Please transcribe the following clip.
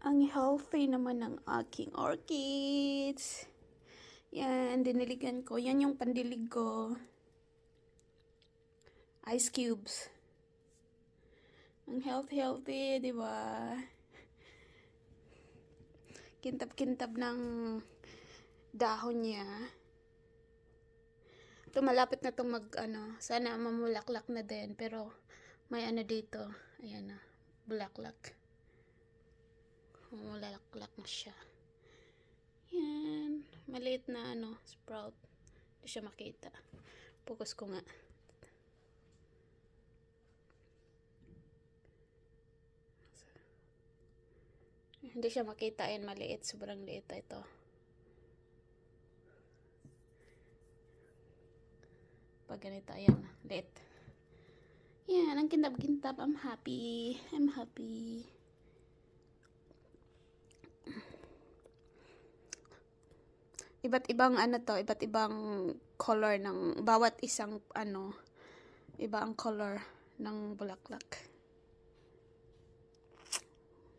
Ang healthy naman ng aking orchids. Yan, diniligan ko. Yan yung pandilig ko. Ice cubes. Ang healthy, di ba? Kintab-kintab ng dahon niya. Ito, malapit na itong sana mamulaklak na din. Pero, may dito. Ayan na, bulaklak. Mamulaklak na siya. Yan. Maliit na sprout. Hindi siya makita. Focus ko nga. Hindi siya makita. Ayan, maliit. Sobrang liit ito. Pag ganito, ayan. Liit. Yan. Ang kintab-kintab. I'm happy. I'm happy. Iba't ibang iba't ibang color ng bawat isang iba ang color ng bulaklak.